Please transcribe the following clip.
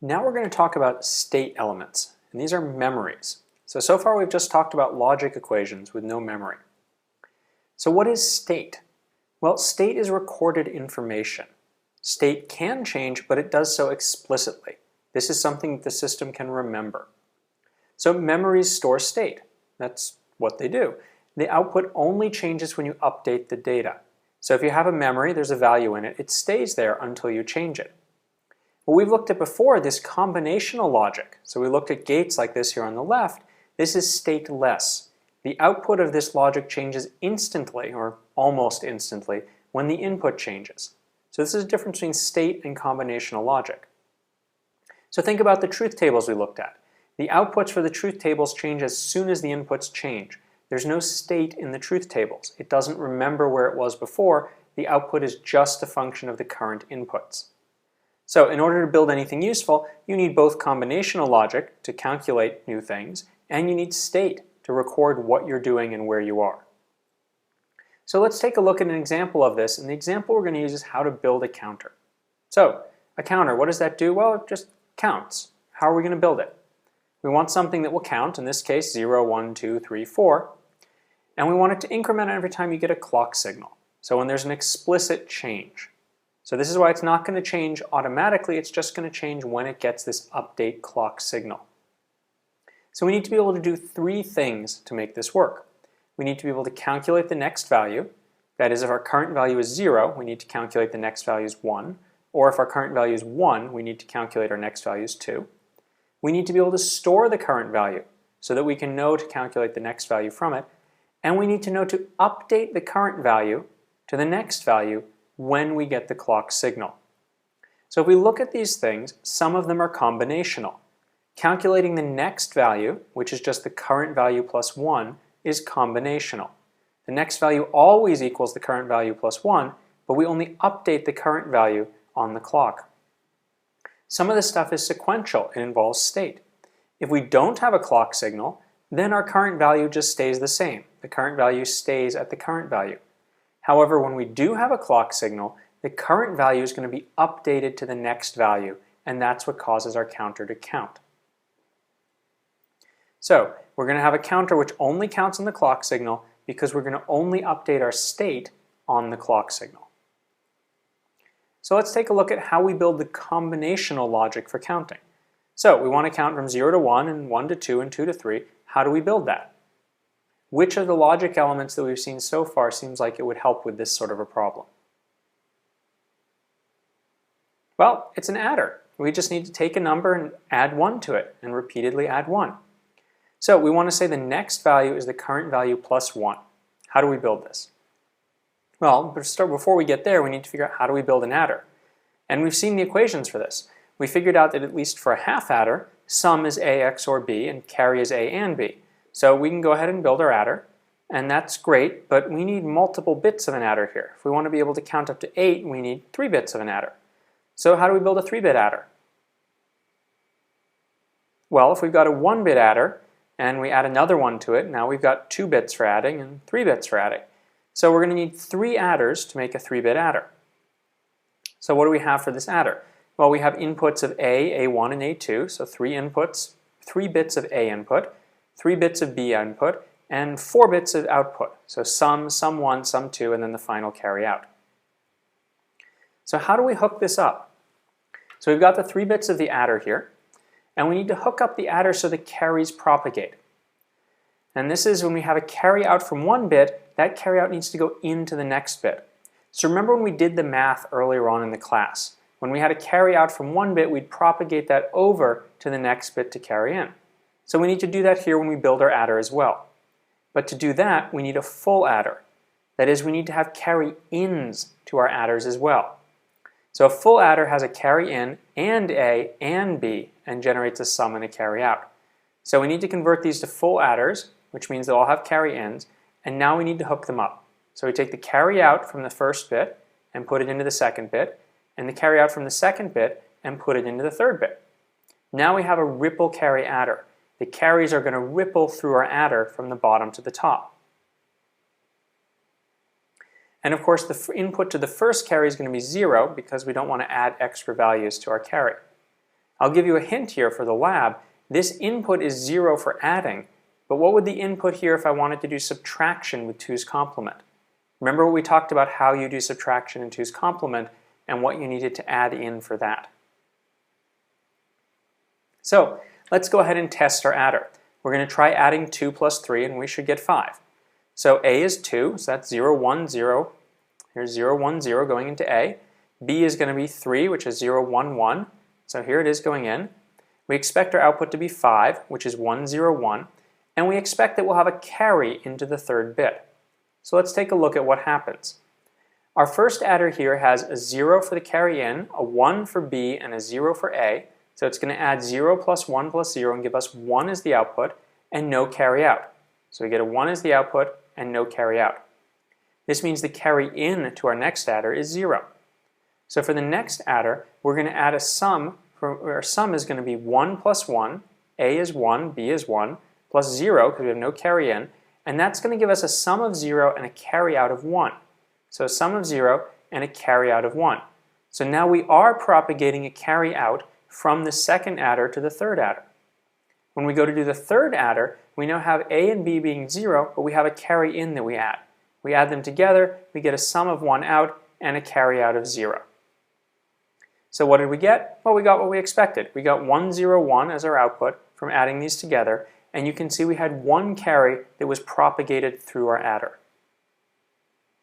Now we're going to talk about state elements, and these are memories. So far we've just talked about logic equations with no memory. So what is state? Well, state is recorded information. State can change, but it does so explicitly. This is something that the system can remember. So memories store state. That's what they do. The output only changes when you update the data. So if you have a memory, there's a value in it, it stays there until you change it. What we've looked at before, this combinational logic, so we looked at gates like this here on the left, this is stateless. The output of this logic changes instantly, or almost instantly, when the input changes. So this is a difference between state and combinational logic. So think about the truth tables we looked at. The outputs for the truth tables change as soon as the inputs change. There's no state in the truth tables. It doesn't remember where it was before. The output is just a function of the current inputs. So in order to build anything useful, you need both combinational logic to calculate new things, and you need state to record what you're doing and where you are. So let's take a look at an example of this, and the example we're going to use is how to build a counter. So a counter, what does that do? Well, it just counts. How are we going to build it? We want something that will count, in this case 0, 1, 2, 3, 4, and we want it to increment every time you get a clock signal. So when there's an explicit change. So this is why it's not going to change automatically, it's just going to change when it gets this update clock signal. So we need to be able to do three things to make this work. We need to be able to calculate the next value. That is, if our current value is 0, we need to calculate the next value is 1. Or if our current value is 1, we need to calculate our next value is 2. We need to be able to store the current value so that we can know to calculate the next value from it. And we need to know to update the current value to the next value when we get the clock signal. So if we look at these things, some of them are combinational. Calculating the next value, which is just the current value plus 1, is combinational. The next value always equals the current value plus 1, but we only update the current value on the clock. Some of this stuff is sequential. It involves state. If we don't have a clock signal, then our current value just stays the same. The current value stays at the current value. However, when we do have a clock signal, the current value is going to be updated to the next value, and that's what causes our counter to count. So we're going to have a counter which only counts on the clock signal because we're going to only update our state on the clock signal. So let's take a look at how we build the combinational logic for counting. So we want to count from 0 to 1 and 1 to 2 and 2 to 3. How do we build that? Which of the logic elements that we've seen so far seems like it would help with this sort of a problem? Well, it's an adder. We just need to take a number and add 1 to it and repeatedly add 1. So we want to say the next value is the current value plus 1. How do we build this? Well, before we get there, we need to figure out how do we build an adder. And we've seen the equations for this. We figured out that at least for a half adder, sum is A XOR B and carry is A and B. So we can go ahead and build our adder, and that's great, but we need multiple bits of an adder here. If we want to be able to count up to 8, we need 3 bits of an adder. So how do we build a 3-bit adder? Well, if we've got a 1-bit adder, and we add another one to it, now we've got 2 bits for adding and 3 bits for adding. So we're going to need 3 adders to make a 3-bit adder. So what do we have for this adder? Well, we have inputs of A, A1, and A2, so 3 inputs, 3 bits of A input, 3 bits of B input, and 4 bits of output. So sum 1, sum 2, and then the final carry out. So how do we hook this up? So we've got the 3 bits of the adder here, and we need to hook up the adder so the carries propagate. And this is when we have a carry out from one bit, that carry out needs to go into the next bit. So remember when we did the math earlier on in the class. When we had a carry out from one bit, we'd propagate that over to the next bit to carry in. So we need to do that here when we build our adder as well. But to do that, we need a full adder. That is, we need to have carry-ins to our adders as well. So a full adder has a carry-in and A and B and generates a sum and a carry-out. So we need to convert these to full adders, which means they'll all have carry-ins, and now we need to hook them up. So we take the carry-out from the first bit and put it into the second bit, and the carry-out from the second bit and put it into the third bit. Now we have a ripple carry adder. The carries are going to ripple through our adder from the bottom to the top. And of course, the input to the first carry is going to be 0 because we don't want to add extra values to our carry. I'll give you a hint here for the lab. This input is 0 for adding, but what would the input here if I wanted to do subtraction with 2's complement? Remember what we talked about how you do subtraction in 2's complement and what you needed to add in for that. So let's go ahead and test our adder. We're going to try adding 2 plus 3 and we should get 5. So A is 2, so that's 0, 1, 0. Here's 0, 1, 0 going into A. B is going to be 3, which is 0, 1, 1. So here it is going in. We expect our output to be 5, which is 1, 0, 1. And we expect that we'll have a carry into the third bit. So let's take a look at what happens. Our first adder here has a 0 for the carry in, a 1 for B, and a 0 for A. So it's going to add 0 plus 1 plus 0 and give us 1 as the output and no carry out. So we get a 1 as the output and no carry out. This means the carry in to our next adder is 0. So for the next adder, we're going to add a sum. Our sum is going to be 1 plus 1, A is 1, B is 1, plus 0 because we have no carry in, and that's going to give us a sum of 0 and a carry out of 1. So a sum of 0 and a carry out of 1. So now we are propagating a carry out from the second adder to the third adder. When we go to do the third adder, we now have A and B being 0, but we have a carry in that we add. We add them together, we get a sum of 1 out and a carry out of 0. So what did we get? Well, we got what we expected. We got 1, 0, 1 as our output from adding these together, and you can see we had one carry that was propagated through our adder.